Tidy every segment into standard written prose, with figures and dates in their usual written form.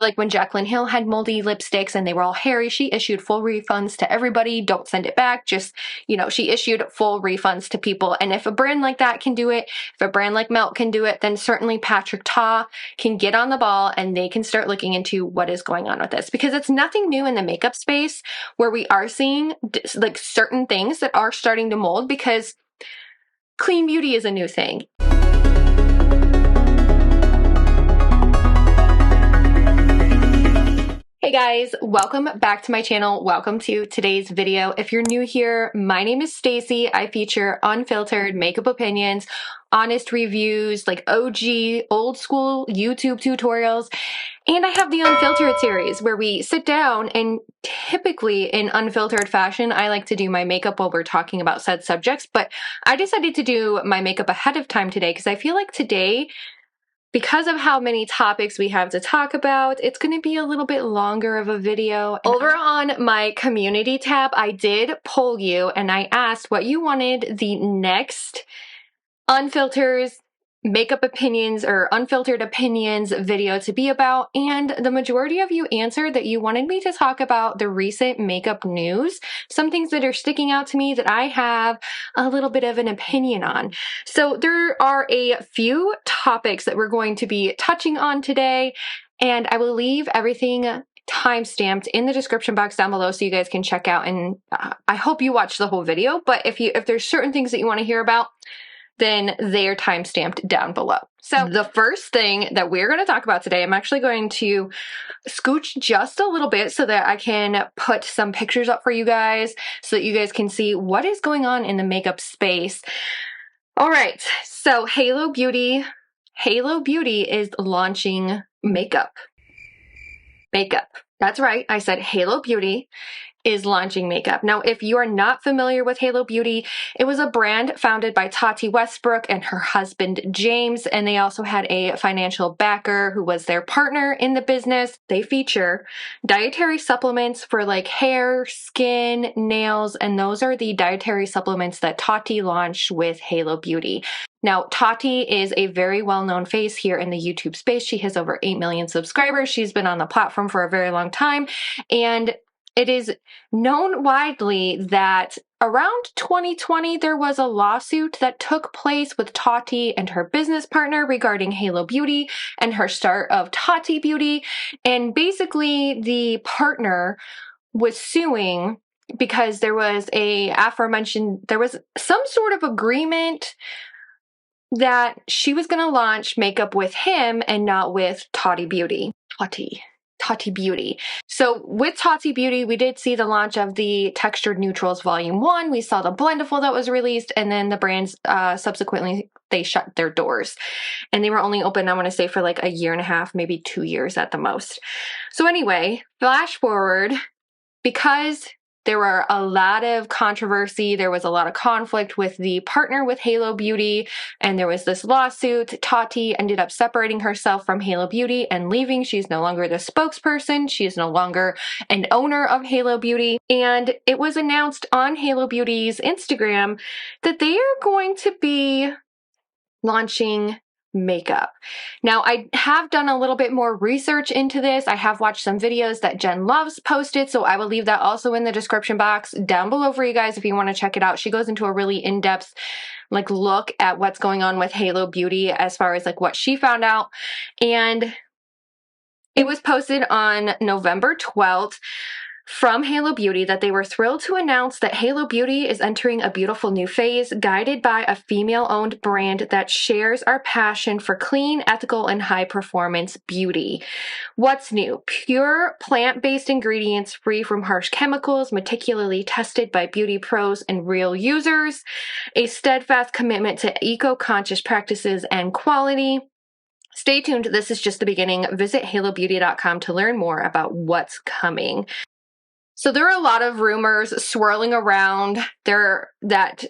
Like when Jaclyn Hill had moldy lipsticks and they were all hairy, she issued full refunds to everybody. Don't send it back. Just, she issued full refunds to people. And if a brand like that can do it, if a brand like Melt can do it, then certainly Patrick Ta can get on the ball and they can start looking into what is going on with this. Because it's nothing new in the makeup space where we are seeing like certain things that are starting to mold, because clean beauty is a new thing. Hey guys, welcome back to my channel. Welcome to today's video. If you're new here, my name is Staci. I feature unfiltered makeup opinions, honest reviews, like OG, old school YouTube tutorials. And I have the Unfiltered series where we sit down and typically in unfiltered fashion, I like to do my makeup while we're talking about said subjects. But I decided to do my makeup ahead of time today because I feel like today, because of how many topics we have to talk about, it's going to be a little bit longer of a video. Over on my community tab, I did poll you and I asked what you wanted the next Unfiltered makeup opinions or unfiltered opinions video to be about, and the majority of you answered that you wanted me to talk about the recent makeup news, some things that are sticking out to me that I have a little bit of an opinion on. So there are a few topics that we're going to be touching on today, and I will leave everything time-stamped in the description box down below so you guys can check out, and I hope you watch the whole video. But if there's certain things that you want to hear about, then they are time-stamped down below. So the first thing that we're going to talk about today, I'm actually going to scooch just a little bit so that I can put some pictures up for you guys so that you guys can see what is going on in the makeup space. All right, so Halo Beauty is launching makeup. That's right, I said Halo Beauty is launching makeup. Now, if you are not familiar with Halo Beauty, it was a brand founded by Tati Westbrook and her husband, James, and they also had a financial backer who was their partner in the business. They feature dietary supplements for like hair, skin, nails, and those are the dietary supplements that Tati launched with Halo Beauty. Now, Tati is a very well-known face here in the YouTube space. She has over 8 million subscribers. She's been on the platform for a very long time, and it is known widely that around 2020, there was a lawsuit that took place with Tati and her business partner regarding Halo Beauty and her start of Tati Beauty. And basically, the partner was suing because there was there was some sort of agreement that she was going to launch makeup with him and not with Tati Beauty. Tati Beauty. So with Tati Beauty, we did see the launch of the Textured Neutrals Volume 1. We saw the Blendiful that was released, and then the brands subsequently, they shut their doors. And they were only open, I want to say, for like a year and a half, maybe 2 years at the most. So anyway, flash forward, because there were a lot of controversy, there was a lot of conflict with the partner with Halo Beauty, and there was this lawsuit. Tati ended up separating herself from Halo Beauty and leaving. She's no longer the spokesperson. She is no longer an owner of Halo Beauty. And it was announced on Halo Beauty's Instagram that they are going to be launching makeup. Now, I have done a little bit more research into this. I have watched some videos that Jen Loves posted, so I will leave that also in the description box down below for you guys if you want to check it out. She goes into a really in-depth look at what's going on with Halo Beauty as far as what she found out. And it was posted on November 12th from Halo Beauty that they were thrilled to announce that Halo Beauty is entering a beautiful new phase, guided by a female-owned brand that shares our passion for clean, ethical, and high-performance beauty. What's new? Pure plant-based ingredients free from harsh chemicals, meticulously tested by beauty pros and real users, a steadfast commitment to eco-conscious practices and quality. Stay tuned, this is just the beginning. Visit halobeauty.com to learn more about what's coming. So there are a lot of rumors swirling around there that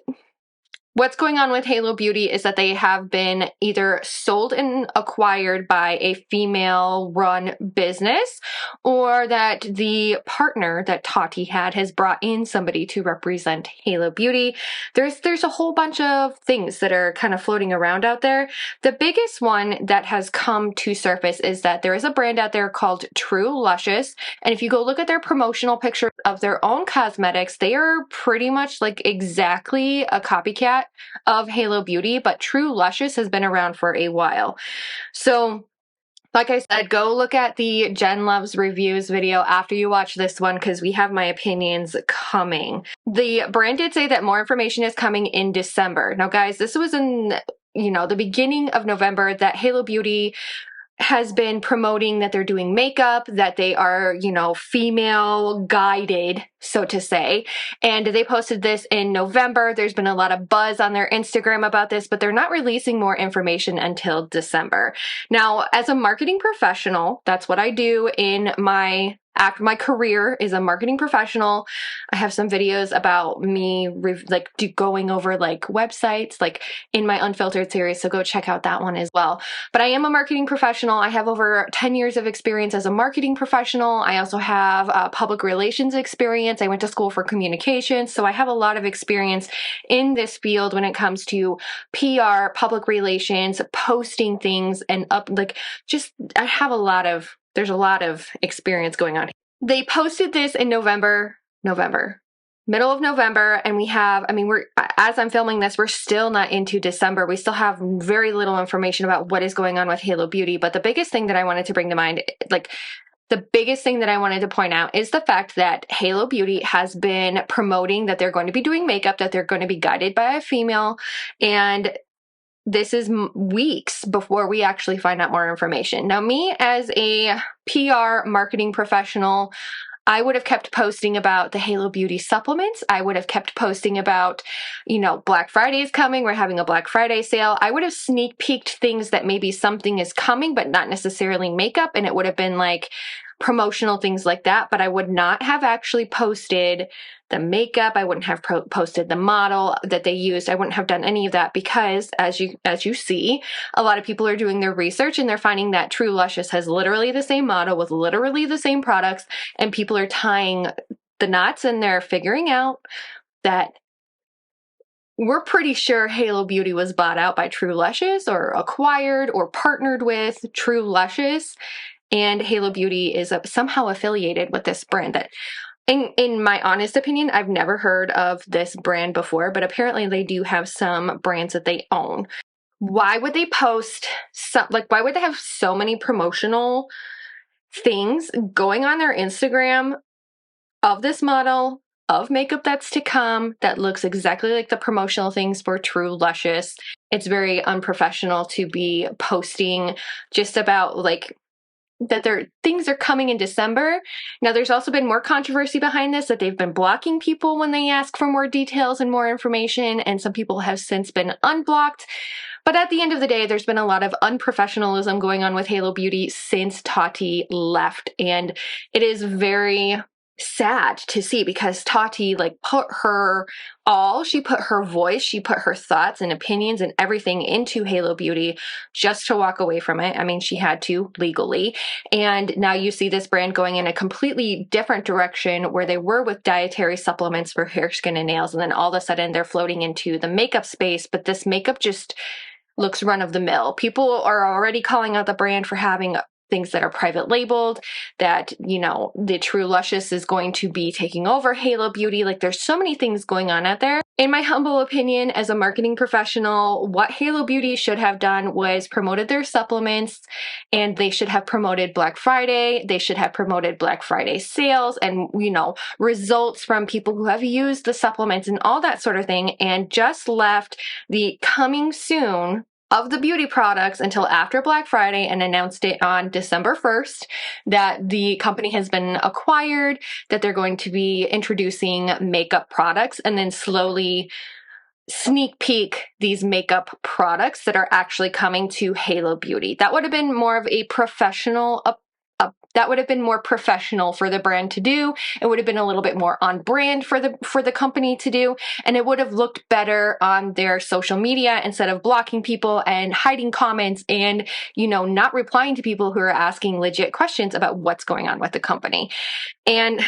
what's going on with Halo Beauty is that they have been either sold and acquired by a female-run business, or that the partner that Tati had has brought in somebody to represent Halo Beauty. There's a whole bunch of things that are kind of floating around out there. The biggest one that has come to surface is that there is a brand out there called True Luscious, and if you go look at their promotional pictures of their own cosmetics, they are pretty much like exactly a copycat of Halo Beauty, but True Luscious has been around for a while. So, like I said, go look at the Jen Loves Reviews video after you watch this one, because we have my opinions coming. The brand did say that more information is coming in December. Now, guys, this was in, the beginning of November that Halo Beauty has been promoting that they're doing makeup, that they are, female guided, so to say. And they posted this in November. There's been a lot of buzz on their Instagram about this, but they're not releasing more information until December. Now, as a marketing professional, that's what I do in my career is a marketing professional. I have some videos about me going over websites in my Unfiltered series, so go check out that one as well. But I am a marketing professional. I have over 10 years of experience as a marketing professional. I also have public relations experience. I went to school for communications, so I have a lot of experience in this field when it comes to PR, public relations, posting things, and I have there's a lot of experience going on. They posted this in November, middle of November, and as I'm filming this, we're still not into December. We still have very little information about what is going on with Halo Beauty, but the biggest thing that I wanted to bring to mind, the biggest thing that I wanted to point out is the fact that Halo Beauty has been promoting that they're going to be doing makeup, that they're going to be guided by a female, and this is weeks before we actually find out more information. Now, me as a PR marketing professional, I would have kept posting about the Halo Beauty supplements. I would have kept posting about, Black Friday is coming. We're having a Black Friday sale. I would have sneak peeked things that maybe something is coming, but not necessarily makeup. And it would have been promotional things like that. But I would not have actually posted the makeup. I wouldn't have posted the model that they used. I wouldn't have done any of that because, as you see, a lot of people are doing their research and they're finding that True Luscious has literally the same model with literally the same products, and people are tying the knots and they're figuring out that we're pretty sure Halo Beauty was bought out by True Luscious or acquired or partnered with True Luscious, and Halo Beauty is somehow affiliated with this brand that, in my honest opinion, I've never heard of this brand before, but apparently they do have some brands that they own. Why would they post why would they have so many promotional things going on their Instagram of this model, of makeup that's to come, that looks exactly like the promotional things for True Luscious? It's very unprofessional to be posting just about that things are coming in December. Now, there's also been more controversy behind this, that they've been blocking people when they ask for more details and more information, and some people have since been unblocked. But at the end of the day, there's been a lot of unprofessionalism going on with Halo Beauty since Tati left, and it is very sad to see because Tati put her all. She put her voice, she put her thoughts and opinions and everything into Halo Beauty just to walk away from it. I mean, she had to legally. And now you see this brand going in a completely different direction where they were with dietary supplements for hair, skin, and nails. And then all of a sudden they're floating into the makeup space, but this makeup just looks run of the mill. People are already calling out the brand for having things that are private labeled, that, the True Luscious is going to be taking over Halo Beauty. There's so many things going on out there. In my humble opinion, as a marketing professional, what Halo Beauty should have done was promoted their supplements, and they should have promoted Black Friday. They should have promoted Black Friday sales and, results from people who have used the supplements and all that sort of thing, and just left the coming soon of the beauty products until after Black Friday and announced it on December 1st that the company has been acquired, that they're going to be introducing makeup products, and then slowly sneak peek these makeup products that are actually coming to Halo Beauty. That would have been more of a professional more professional for the brand to do. It would have been a little bit more on brand for the company to do, and it would have looked better on their social media instead of blocking people and hiding comments and, not replying to people who are asking legit questions about what's going on with the company. And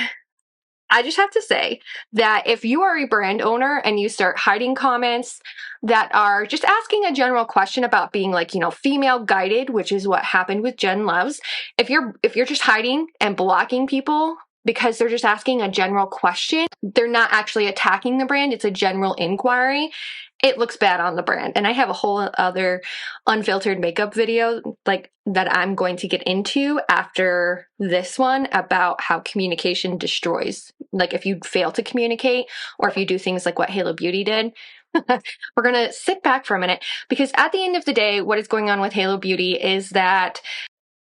I just have to say that if you are a brand owner and you start hiding comments that are just asking a general question about being female guided, which is what happened with Jen Loves, if you're just hiding and blocking people because they're just asking a general question, they're not actually attacking the brand, it's a general inquiry, it looks bad on the brand. And I have a whole other unfiltered makeup video that I'm going to get into after this one about how communication destroys. If you fail to communicate or if you do things like what Halo Beauty did. We're going to sit back for a minute because at the end of the day, what is going on with Halo Beauty is that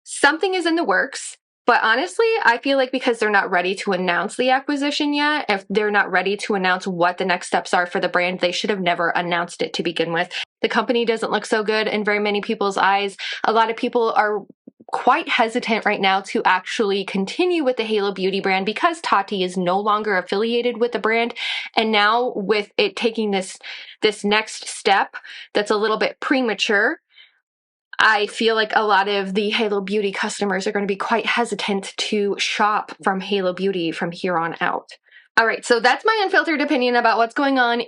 something is in the works. But honestly, I feel like because they're not ready to announce the acquisition yet, if they're not ready to announce what the next steps are for the brand, they should have never announced it to begin with. The company doesn't look so good in very many people's eyes. A lot of people are quite hesitant right now to actually continue with the Halo Beauty brand because Tati is no longer affiliated with the brand. And now with it taking this next step that's a little bit premature, I feel like a lot of the Halo Beauty customers are going to be quite hesitant to shop from Halo Beauty from here on out. All right, so that's my unfiltered opinion about what's going on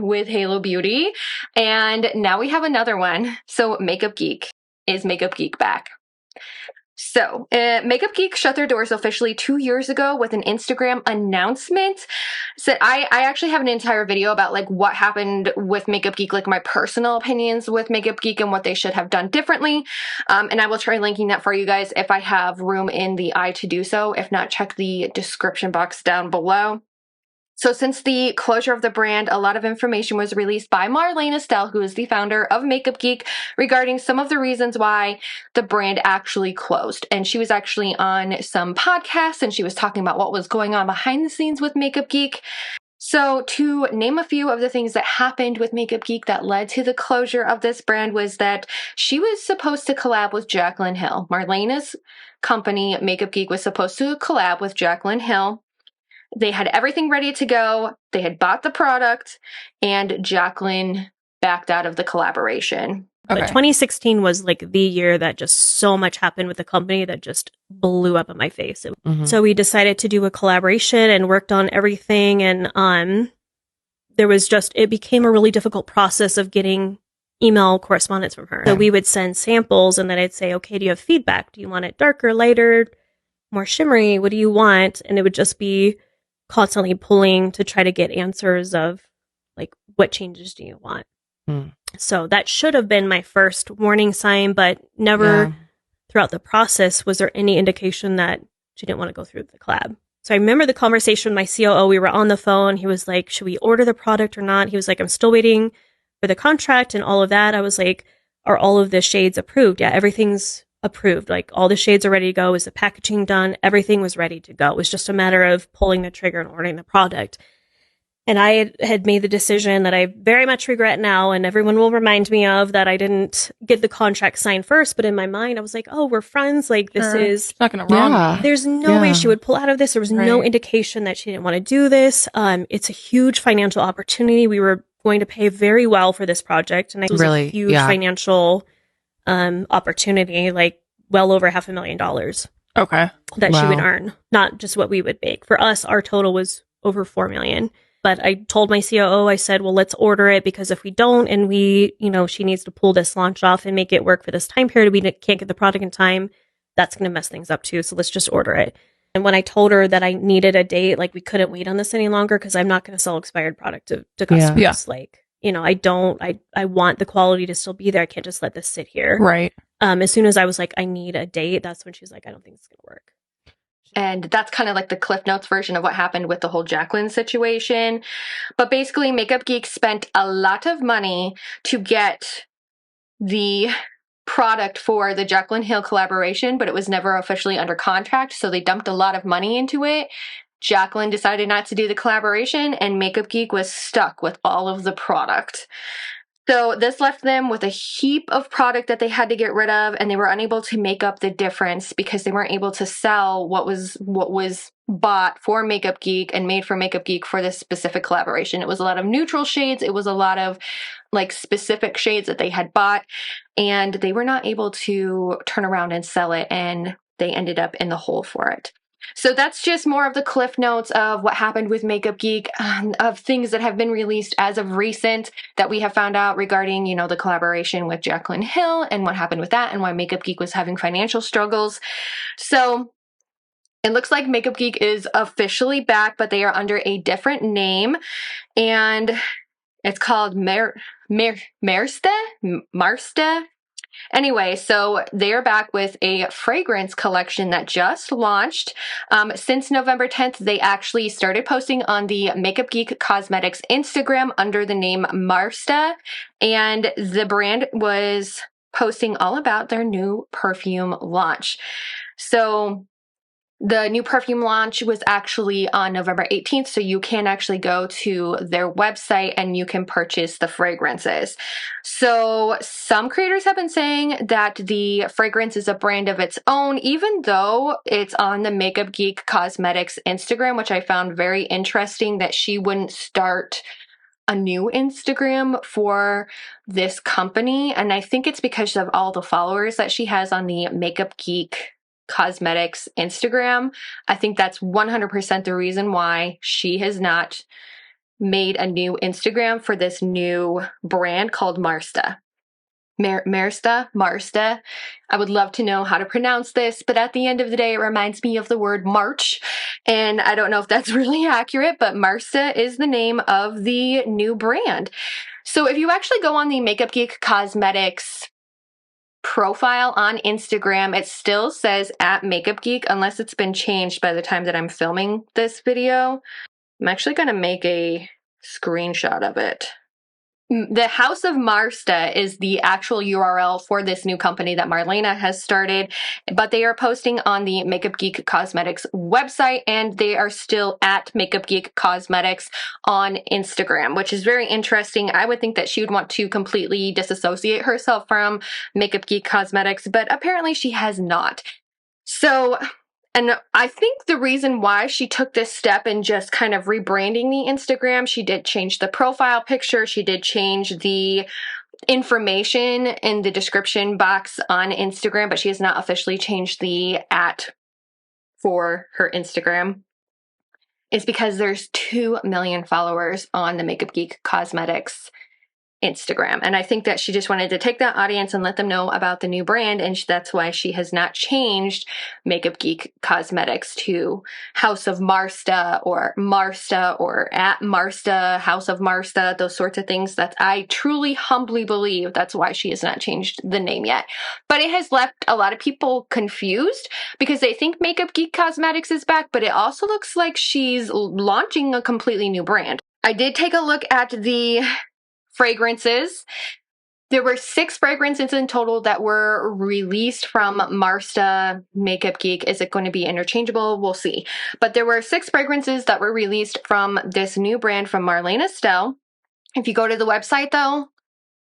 with Halo Beauty. And now we have another one. So Makeup Geek. Is Makeup Geek back? So, Makeup Geek shut their doors officially 2 years ago with an Instagram announcement. So I actually have an entire video about what happened with Makeup Geek, my personal opinions with Makeup Geek and what they should have done differently. And I will try linking that for you guys if I have room in the eye to do so. If not, check the description box down below. So since the closure of the brand, a lot of information was released by Marlene Estelle, who is the founder of Makeup Geek, regarding some of the reasons why the brand actually closed. And she was actually on some podcasts and she was talking about what was going on behind the scenes with Makeup Geek. So to name a few of the things that happened with Makeup Geek that led to the closure of this brand was that she was supposed to collab with Jaclyn Hill. Marlene's company, Makeup Geek, was supposed to collab with Jaclyn Hill. They had everything ready to go. They had bought the product, and Jaclyn backed out of the collaboration. Okay. But 2016 was the year that just so much happened with the company that just blew up in my face. So we decided to do a collaboration and worked on everything. And it became a really difficult process of getting email correspondence from her. So we would send samples and then I'd say, okay, do you have feedback? Do you want it darker, lighter, more shimmery? What do you want? And it would just be constantly pulling to try to get answers of what changes do you want? So that should have been my first warning sign, but never throughout the process was there any indication that she didn't want to go through the collab. So I remember the conversation with my COO. We were on the phone. He was like, should we order the product or not? He was like, I'm still waiting for the contract and all of that. I was like, are all of the shades approved? Yeah, everything's approved. All the shades are ready to go. Is the packaging done? Everything was ready to go. It was just a matter of pulling the trigger and ordering the product. And I had made the decision that I very much regret now, and everyone will remind me of that I didn't get the contract signed first. But in my mind, I was like, oh, we're friends. This is it's not going to wrong me. There's no way she would pull out of this. There was no indication that she didn't want to do this. It's a huge financial opportunity. We were going to pay very well for this project. And it was a huge financial opportunity, well over $500,000. Okay. That she would earn, not just what we would make. For us, our total was over $4 million. But I told my COO, I said, well, let's order it because if we don't and she needs to pull this launch off and make it work for this time period, we can't get the product in time, that's going to mess things up too. So let's just order it. And when I told her that I needed a date, we couldn't wait on this any longer because I'm not going to sell expired product to customers. I want the quality to still be there. I can't just let this sit here. Right. As soon as I was like, I need a date, that's when she's like, I don't think it's going to work. And that's kind of the Cliff Notes version of what happened with the whole Jaclyn situation. But basically, Makeup Geek spent a lot of money to get the product for the Jaclyn Hill collaboration, but it was never officially under contract. So they dumped a lot of money into it. Jaclyn decided not to do the collaboration, and Makeup Geek was stuck with all of the product. So this left them with a heap of product that they had to get rid of, and they were unable to make up the difference because they weren't able to sell what was bought for Makeup Geek and made for Makeup Geek for this specific collaboration. It was a lot of neutral shades. It was a lot of like specific shades that they had bought, and they were not able to turn around and sell it, and they ended up in the hole for it. So that's just more of the cliff notes of what happened with Makeup Geek, of things that have been released as of recent that we have found out regarding, you know, the collaboration with Jaclyn Hill and what happened with that and why Makeup Geek was having financial struggles. So it looks like Makeup Geek is officially back, but they are under a different name, and it's called Marste? Anyway, so they're back with a fragrance collection that just launched. Since November 10th, they actually started posting on the Makeup Geek Cosmetics Instagram under the name Marste, and the brand was posting all about their new perfume launch. So the new perfume launch was actually on November 18th, so you can actually go to their website and you can purchase the fragrances. So some creators have been saying that the fragrance is a brand of its own, even though it's on the Makeup Geek Cosmetics Instagram, which I found very interesting that she wouldn't start a new Instagram for this company. And I think it's because of all the followers that she has on the Makeup Geek Cosmetics Instagram. I think that's 100% the reason why she has not made a new Instagram for this new brand called Marste. Marste. I would love to know how to pronounce this, but at the end of the day, it reminds me of the word March, and I don't know if that's really accurate, but Marste is the name of the new brand. So if you actually go on the Makeup Geek Cosmetics profile on Instagram, it still says at Makeup Geek, unless it's been changed by the time that I'm filming this video. I'm actually going to make a screenshot of it. The House of Marste is the actual URL for this new company that Marlena has started, but they are posting on the Makeup Geek Cosmetics website, and they are still at Makeup Geek Cosmetics on Instagram, which is very interesting. I would think that she would want to completely disassociate herself from Makeup Geek Cosmetics, but apparently she has not. So, and I think the reason why she took this step in just kind of rebranding the Instagram, she did change the profile picture, she did change the information in the description box on Instagram, but she has not officially changed the @ for her Instagram. It's because there's 2 million followers on the Makeup Geek Cosmetics Instagram. And I think that she just wanted to take that audience and let them know about the new brand. And that's why she has not changed Makeup Geek Cosmetics to House of Marste or at Marste, House of Marste, those sorts of things. That I truly, humbly believe that's why she has not changed the name yet. But it has left a lot of people confused because they think Makeup Geek Cosmetics is back, but it also looks like she's launching a completely new brand. I did take a look at the fragrances. There were 6 fragrances in total that were released from Marste Makeup Geek. Is it going to be interchangeable? We'll see. But there were 6 fragrances that were released from this new brand from Marlena Stell. If you go to the website though,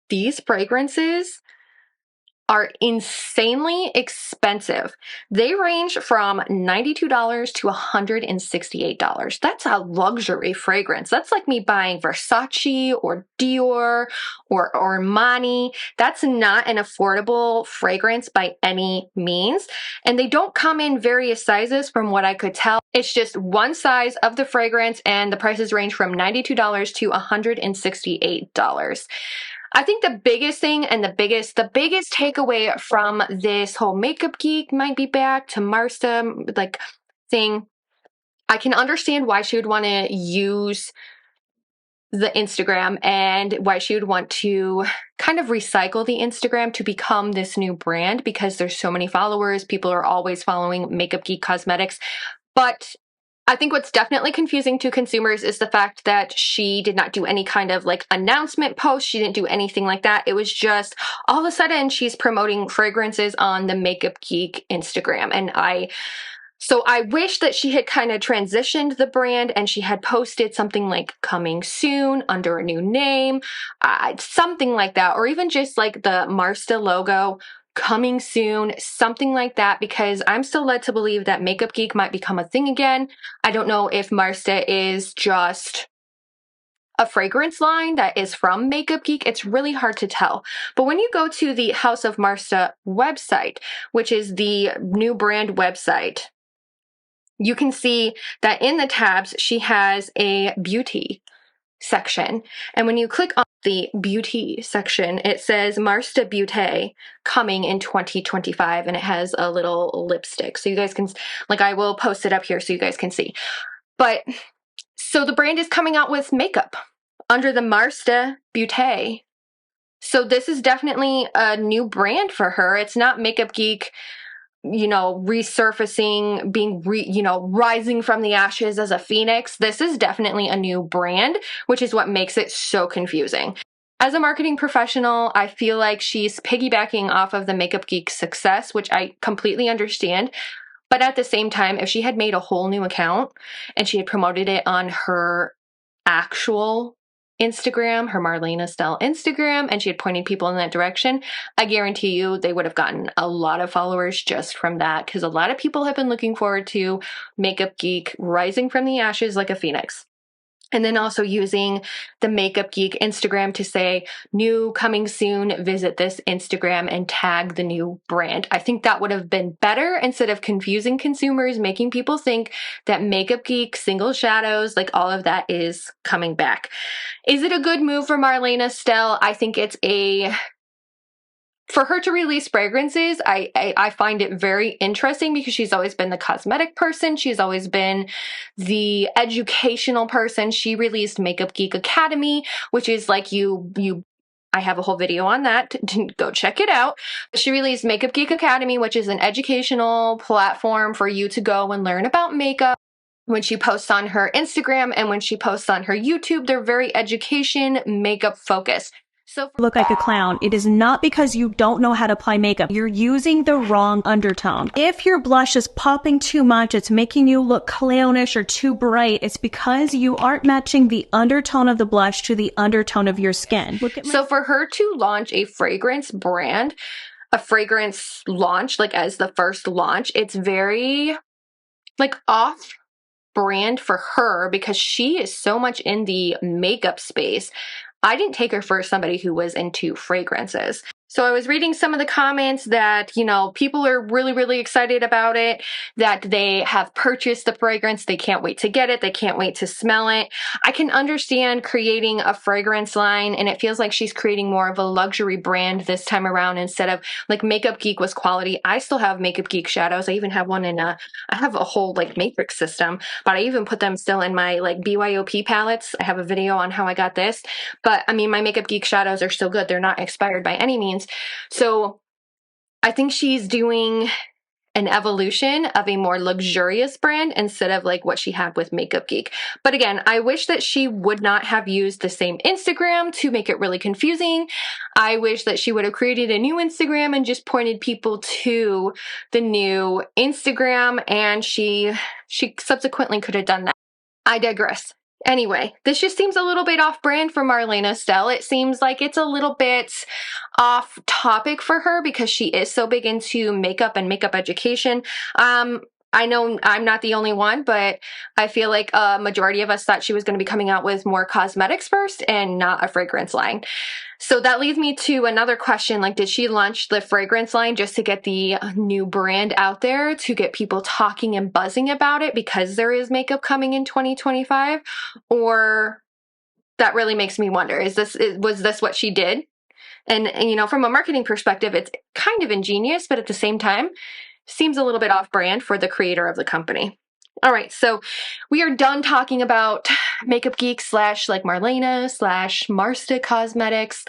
these fragrances are insanely expensive. They range from $92 to $168. That's a luxury fragrance. That's like me buying Versace or Dior or Armani. That's not an affordable fragrance by any means. And they don't come in various sizes from what I could tell. It's just one size of the fragrance, and the prices range from $92 to $168. I think the biggest thing and the biggest takeaway from this whole Makeup Geek might be back to Marste like thing, I can understand why she would want to use the Instagram and why she would want to kind of recycle the Instagram to become this new brand, because there's so many followers. People are always following Makeup Geek Cosmetics. But I think what's definitely confusing to consumers is the fact that she did not do any kind of like announcement post. She didn't do anything like that. It was just all of a sudden she's promoting fragrances on the Makeup Geek Instagram. And I So I wish that she had kind of transitioned the brand and she had posted something like coming soon under a new name, something like that, or even just like the Marste logo coming soon, something like that, because I'm still led to believe that Makeup Geek might become a thing again. I don't know if Marste is just a fragrance line that is from Makeup Geek. It's really hard to tell. But when you go to the House of Marste website, which is the new brand website, you can see that in the tabs, she has a beauty section. And when you click on the beauty section, it says Marste Beauté coming in 2025, and it has a little lipstick. So you guys can, like, I will post it up here so you guys can see. But so the brand is coming out with makeup under the Marste Beauté. So this is definitely a new brand for her. It's not Makeup Geek, resurfacing, being, rising from the ashes as a phoenix. This is definitely a new brand, which is what makes it so confusing. As a marketing professional, I feel like she's piggybacking off of the Makeup Geek success, which I completely understand. But at the same time, if she had made a whole new account and she had promoted it on her actual Instagram, her Marlena Estelle Instagram, and she had pointed people in that direction, I guarantee you they would have gotten a lot of followers just from that, because a lot of people have been looking forward to Makeup Geek rising from the ashes like a phoenix. And then also using the Makeup Geek Instagram to say, new coming soon, visit this Instagram and tag the new brand. I think that would have been better instead of confusing consumers, making people think that Makeup Geek, single shadows, like all of that is coming back. Is it a good move for Marlena Estelle? I think it's for her to release fragrances, I find it very interesting because she's always been the cosmetic person. She's always been the educational person. She released Makeup Geek Academy, which is like I have a whole video on that. Go check it out. She released Makeup Geek Academy, which is an educational platform for you to go and learn about makeup. When she posts on her Instagram and when she posts on her YouTube, they're very education, makeup focused. So look like a clown. It is not because you don't know how to apply makeup. You're using the wrong undertone. If your blush is popping too much, it's making you look clownish or too bright, it's because you aren't matching the undertone of the blush to the undertone of your skin. So for her to launch a fragrance brand, a fragrance launch, like as the first launch, it's very like off brand for her because she is so much in the makeup space. I didn't take her for somebody who was into fragrances. So I was reading some of the comments that, people are really, really excited about it, that they have purchased the fragrance. They can't wait to get it. They can't wait to smell it. I can understand creating a fragrance line, and it feels like she's creating more of a luxury brand this time around instead of like Makeup Geek was quality. I still have Makeup Geek shadows. I even have one I have a whole like matrix system, but I even put them still in my like BYOP palettes. I have a video on how I got this, but I mean, my Makeup Geek shadows are still good. They're not expired by any means. So I think she's doing an evolution of a more luxurious brand instead of like what she had with Makeup Geek. But again, I wish that she would not have used the same Instagram to make it really confusing. I wish that she would have created a new Instagram and just pointed people to the new Instagram, and she subsequently could have done that. I digress. Anyway, this just seems a little bit off brand for Marlena Estelle. It seems like it's a little bit off topic for her because she is so big into makeup and makeup education. I know I'm not the only one, but I feel like a majority of us thought she was going to be coming out with more cosmetics first and not a fragrance line. So that leads me to another question. Like, did she launch the fragrance line just to get the new brand out there, to get people talking and buzzing about it because there is makeup coming in 2025? Or that really makes me wonder, was this what she did? And from a marketing perspective, it's kind of ingenious, but at the same time, seems a little bit off brand for the creator of the company. All right, so we are done talking about Makeup Geek / like Marlena / Marste Cosmetics.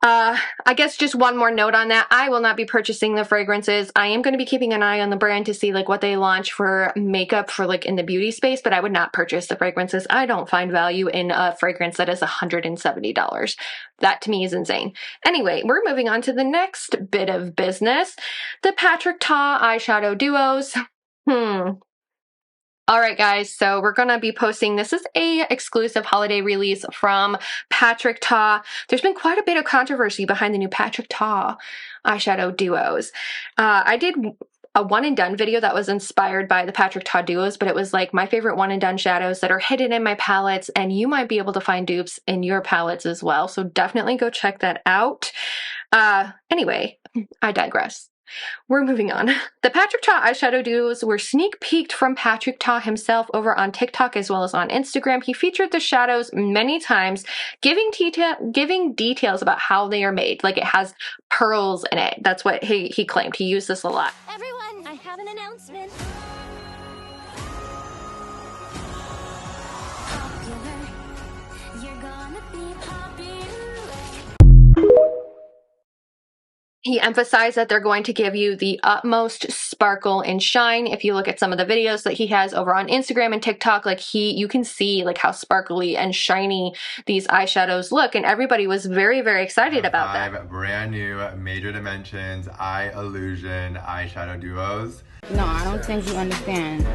I guess just one more note on that. I will not be purchasing the fragrances. I am going to be keeping an eye on the brand to see like what they launch for makeup for like in the beauty space, but I would not purchase the fragrances. I don't find value in a fragrance that is $170. That to me is insane. Anyway, we're moving on to the next bit of business. The Patrick Ta eyeshadow duos. All right, guys, so we're going to be posting, this is a exclusive holiday release from Patrick Ta. There's been quite a bit of controversy behind the new Patrick Ta eyeshadow duos. I did a one and done video that was inspired by the Patrick Ta duos, but it was like my favorite one and done shadows that are hidden in my palettes, and you might be able to find dupes in your palettes as well. So definitely go check that out. Anyway, I digress. We're moving on. The Patrick Ta eyeshadow duos were sneak peeked from Patrick Ta himself over on TikTok as well as on Instagram. He featured the shadows many times, giving details about how they are made. Like it has pearls in it. That's what he claimed. He used this a lot. Everyone, I have an announcement. Popular. You're gonna be popular. He emphasized that they're going to give you the utmost sparkle and shine. If you look at some of the videos that he has over on Instagram and TikTok, like you can see like how sparkly and shiny these eyeshadows look, and everybody was very, very excited about that. 5 brand new Major Dimensions Eye Illusion eyeshadow duos. No, I don't think you understand.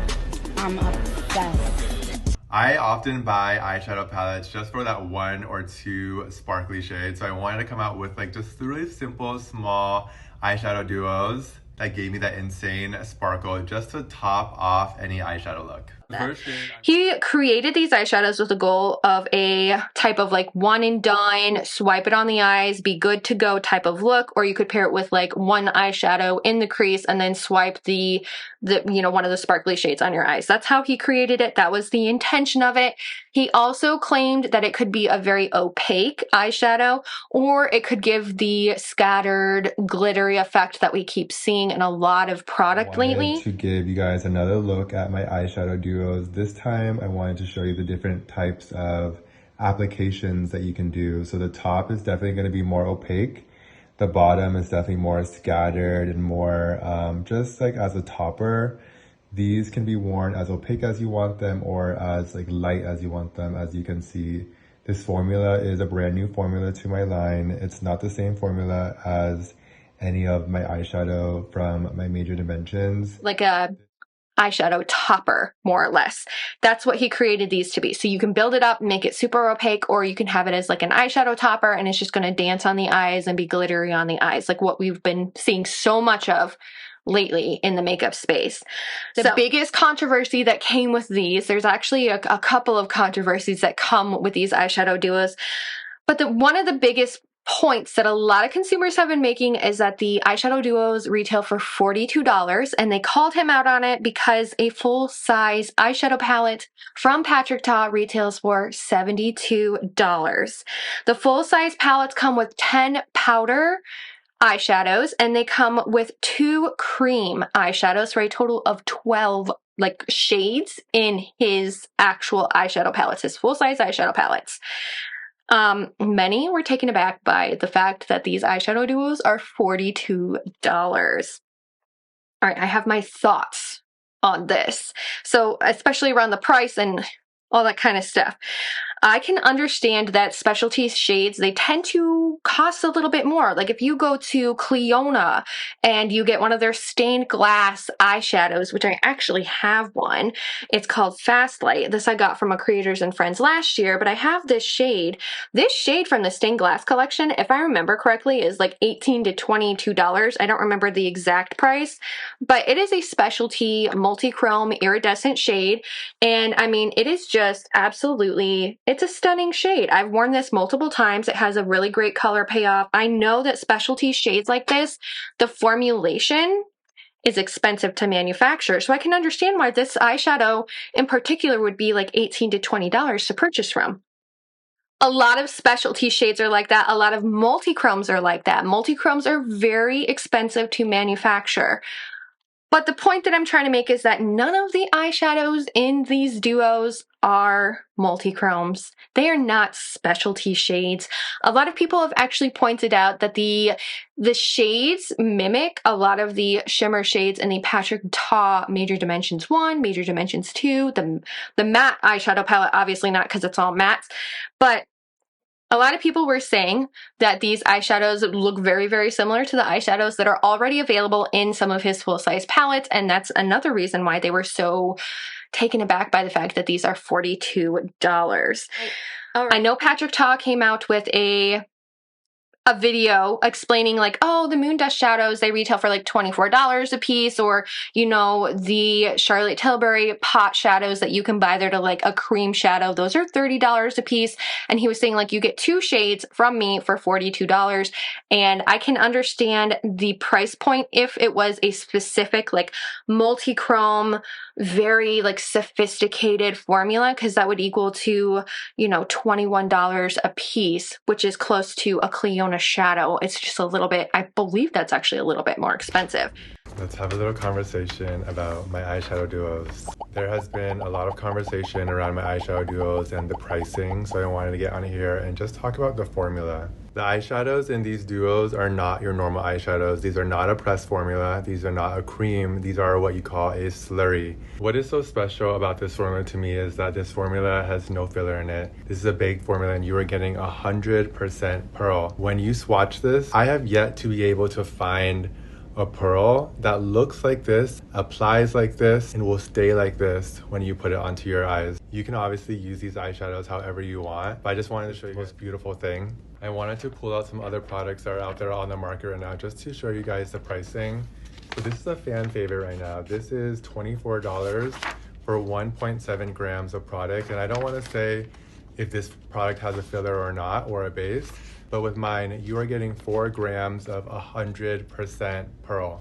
I'm obsessed. I often buy eyeshadow palettes just for that 1 or 2 sparkly shades. So I wanted to come out with like just really simple, small eyeshadow duos that gave me that insane sparkle just to top off any eyeshadow look. He created these eyeshadows with the goal of a type of like one and done, swipe it on the eyes, be good to go type of look, or you could pair it with like one eyeshadow in the crease and then swipe the one of the sparkly shades on your eyes. That's how he created it. That was the intention of it. He also claimed that it could be a very opaque eyeshadow, or it could give the scattered glittery effect that we keep seeing in a lot of product lately. To give you guys another look at my eyeshadow duos. This time I wanted to show you the different types of applications that you can do. So the top is definitely going to be more opaque. The bottom is definitely more scattered and more just like as a topper. These can be worn as opaque as you want them or as like light as you want them. As you can see, this formula is a brand new formula to my line. It's not the same formula as any of my eyeshadow from my Major Dimensions. Like a eyeshadow topper, more or less. That's what he created these to be. So you can build it up, make it super opaque, or you can have it as like an eyeshadow topper and it's just going to dance on the eyes and be glittery on the eyes, like what we've been seeing so much of lately in the makeup space. The biggest controversy that came with these, there's actually a couple of controversies that come with these eyeshadow duos, but one of the biggest points that a lot of consumers have been making is that the eyeshadow duos retail for $42, and they called him out on it because a full-size eyeshadow palette from Patrick Ta retails for $72. The full-size palettes come with 10 powder eyeshadows, and they come with 2 cream eyeshadows for a total of 12 like shades in his actual eyeshadow palettes, his full-size eyeshadow palettes. Many were taken aback by the fact that these eyeshadow duos are $42. All right, I have my thoughts on this. So, especially around the price and all that kind of stuff. I can understand that specialty shades, they tend to cost a little bit more. Like if you go to Clionadh and you get one of their stained glass eyeshadows, which I actually have one. It's called Fastlight. This I got from a Creators and Friends last year, but I have this shade. This shade from the stained glass collection, if I remember correctly, is like $18 to $22. I don't remember the exact price, but it is a specialty multi-chrome iridescent shade. And I mean, it is just absolutely, it's a stunning shade. I've worn this multiple times. It has a really great color payoff. I know that specialty shades like this, the formulation is expensive to manufacture. So I can understand why this eyeshadow in particular would be like $18 to $20 to purchase from. A lot of specialty shades are like that. A lot of multi-chromes are like that. Multi-chromes are very expensive to manufacture. But the point that I'm trying to make is that none of the eyeshadows in these duos are multi-chromes. They are not specialty shades. A lot of people have actually pointed out that the shades mimic a lot of the shimmer shades in the Patrick Ta Major Dimensions 1, Major Dimensions 2, the matte eyeshadow palette, obviously not because it's all mattes, but A lot of people were saying that these eyeshadows look very, very similar to the eyeshadows that are already available in some of his full-size palettes, and that's another reason why they were so taken aback by the fact that these are $42. I know Patrick Ta came out with a video explaining like, oh, the moon dust shadows, they retail for like $24 a piece, or, you know, the Charlotte Tilbury pot shadows that you can buy, they're to like a cream shadow, those are $30 a piece. And he was saying like, you get 2 shades from me for $42. And I can understand the price point if it was a specific like multi-chrome, very like sophisticated formula, because that would equal to, you know, $21 a piece, which is close to a Clionadh shadow. It's just a little bit, I believe that's actually a little bit more expensive. Let's have a little conversation about my eyeshadow duos. There has been a lot of conversation around my eyeshadow duos and the pricing, so I wanted to get on here and just talk about the formula. The eyeshadows in these duos are not your normal eyeshadows. These are not a pressed formula. These are not a cream. These are what you call a slurry. What is so special about this formula to me is that this formula has no filler in it. This is a baked formula and you are getting 100% pearl. When you swatch this, I have yet to be able to find a pearl that looks like this, applies like this, and will stay like this when you put it onto your eyes. You can obviously use these eyeshadows however you want, but I just wanted to show you this beautiful thing. I wanted to pull out some other products that are out there on the market right now just to show you guys the pricing. So this is a fan favorite right now. This is $24 for 1.7 grams of product, and I don't want to say if this product has a filler or not, or a base, but with mine, you are getting 4 grams of 100% pearl.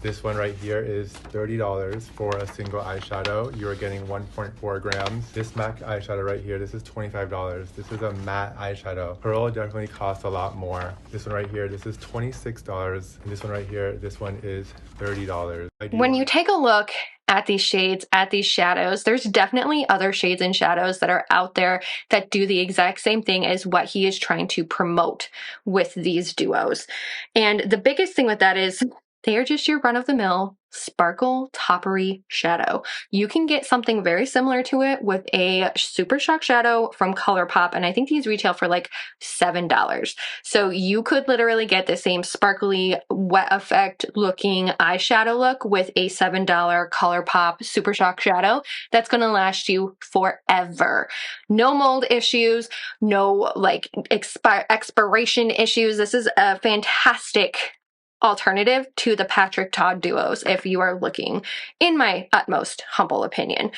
This one right here is $30 for a single eyeshadow. You are getting 1.4 grams. This MAC eyeshadow right here, this is $25. This is a matte eyeshadow. Pearl definitely costs a lot more. This one right here, this is $26. And this one right here, this one is $30. When you take a look at these shades, at these shadows, there's definitely other shades and shadows that are out there that do the exact same thing as what he is trying to promote with these duos. And the biggest thing with that is they are just your run-of-the-mill sparkle toppery shadow. You can get something very similar to it with a Super Shock shadow from ColourPop, and I think these retail for like $7. So you could literally get the same sparkly wet effect looking eyeshadow look with a $7 ColourPop Super Shock shadow that's going to last you forever. No mold issues, no like expiration issues. This is a fantastic alternative to the Patrick Ta duos if you are looking, in my utmost humble opinion.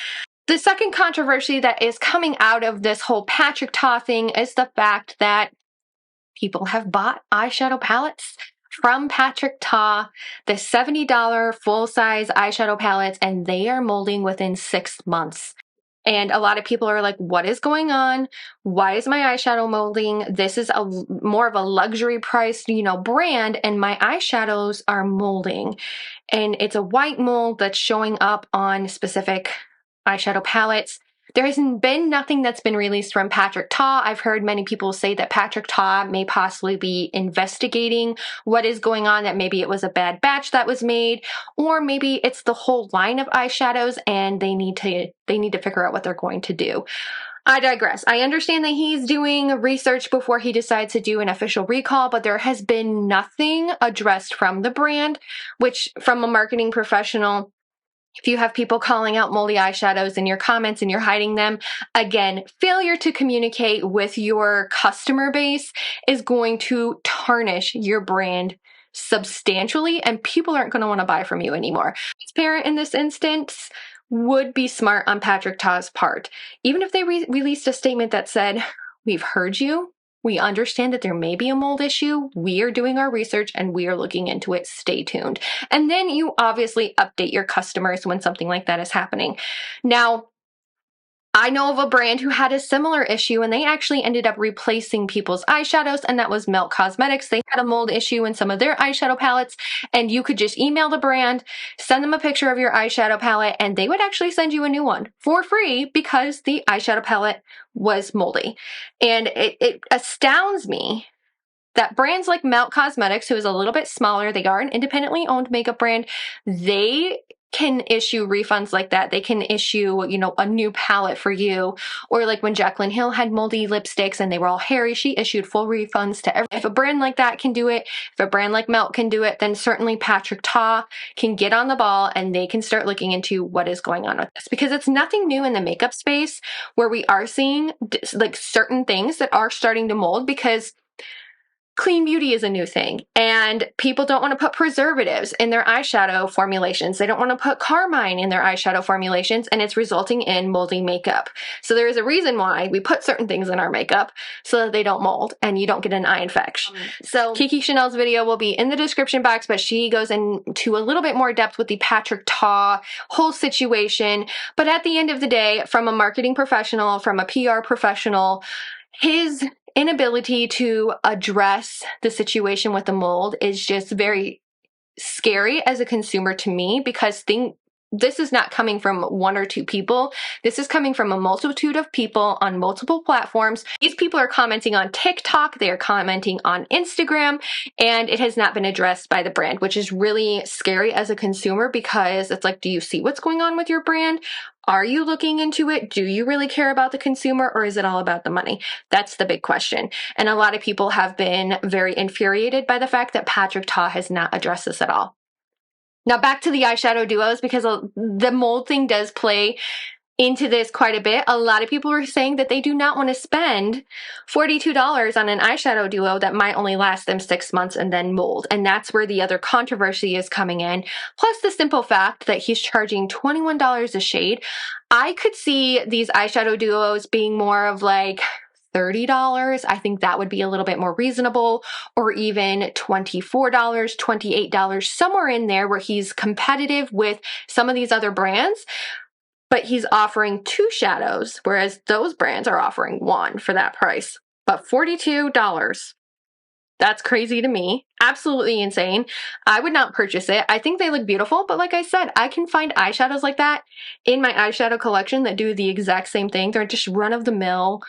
The second controversy that is coming out of this whole Patrick Ta thing is the fact that people have bought eyeshadow palettes from Patrick Ta, the $70 full-size eyeshadow palettes, and they are molding within 6 months. And a lot of people are like, what is going on? Why is my eyeshadow molding? This is more of a luxury priced, brand, and my eyeshadows are molding. And it's a white mold that's showing up on specific eyeshadow palettes. There hasn't been nothing that's been released from Patrick Ta. I've heard many people say that Patrick Ta may possibly be investigating what is going on, that maybe it was a bad batch that was made, or maybe it's the whole line of eyeshadows and they need to figure out what they're going to do. I digress. I understand that he's doing research before he decides to do an official recall, but there has been nothing addressed from the brand, which from a marketing professional, if you have people calling out moldy eyeshadows in your comments and you're hiding them, again, failure to communicate with your customer base is going to tarnish your brand substantially, and people aren't going to want to buy from you anymore. Transparent in this instance would be smart on Patrick Ta's part. Even if they released a statement that said, we've heard you, we understand that there may be a mold issue. We are doing our research and we are looking into it. Stay tuned. And then you obviously update your customers when something like that is happening. Now, I know of a brand who had a similar issue and they actually ended up replacing people's eyeshadows, and that was Melt Cosmetics. They had a mold issue in some of their eyeshadow palettes, and you could just email the brand, send them a picture of your eyeshadow palette, and they would actually send you a new one for free because the eyeshadow palette was moldy. And it astounds me that brands like Melt Cosmetics, who is a little bit smaller, they are an independently owned makeup brand, they can issue refunds like that. They can issue, you know, a new palette for you. Or like when Jaclyn Hill had moldy lipsticks and they were all hairy, she issued full refunds to everyone. If a brand like that can do it, if a brand like Melt can do it, then certainly Patrick Ta can get on the ball and they can start looking into what is going on with this. Because it's nothing new in the makeup space where we are seeing like certain things that are starting to mold, because clean beauty is a new thing, and people don't want to put preservatives in their eyeshadow formulations. They don't want to put carmine in their eyeshadow formulations, and it's resulting in moldy makeup. So there is a reason why we put certain things in our makeup so that they don't mold and you don't get an eye infection. So Kiki Chanel's video will be in the description box, but she goes into a little bit more depth with the Patrick Ta whole situation. But at the end of the day, from a marketing professional, from a PR professional, his inability to address the situation with the mold is just very scary as a consumer to me, because this is not coming from one or two people. This is coming from a multitude of people on multiple platforms. These people are commenting on TikTok, they are commenting on Instagram, and it has not been addressed by the brand, which is really scary as a consumer, because it's like, do you see what's going on with your brand? Are you looking into it? Do you really care about the consumer, or is it all about the money? That's the big question. And a lot of people have been very infuriated by the fact that Patrick Ta has not addressed this at all. Now back to the eyeshadow duos, because the mold thing does play into this quite a bit. A lot of people are saying that they do not want to spend $42 on an eyeshadow duo that might only last them 6 months and then mold. And that's where the other controversy is coming in. Plus the simple fact that he's charging $21 a shade. I could see these eyeshadow duos being more of like $30. I think that would be a little bit more reasonable, or even $24, $28, somewhere in there where he's competitive with some of these other brands, but he's offering 2 shadows, whereas those brands are offering 1 for that price. But $42, that's crazy to me. Absolutely insane. I would not purchase it. I think they look beautiful, but like I said, I can find eyeshadows like that in my eyeshadow collection that do the exact same thing. They're just run-of-the-mill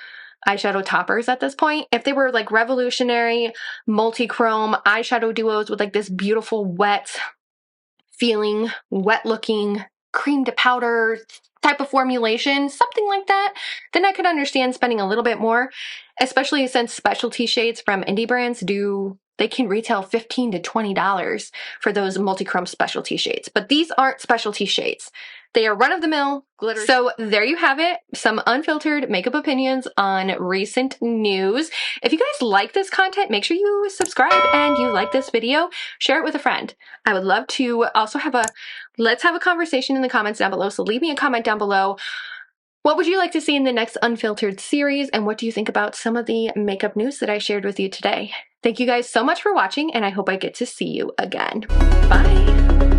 eyeshadow toppers at this point. If they were like revolutionary multi-chrome eyeshadow duos with like this beautiful wet feeling, wet looking cream to powder type of formulation, something like that, then I could understand spending a little bit more, especially since specialty shades from indie brands they can retail $15 to $20 for those multi-chrome specialty shades. But these aren't specialty shades. They are run-of-the-mill glitter. So there you have it. Some unfiltered makeup opinions on recent news. If you guys like this content, make sure you subscribe and you like this video. Share it with a friend. I would love to also let's have a conversation in the comments down below. So leave me a comment down below. What would you like to see in the next Unfiltered series? And what do you think about some of the makeup news that I shared with you today? Thank you guys so much for watching, and I hope I get to see you again. Bye!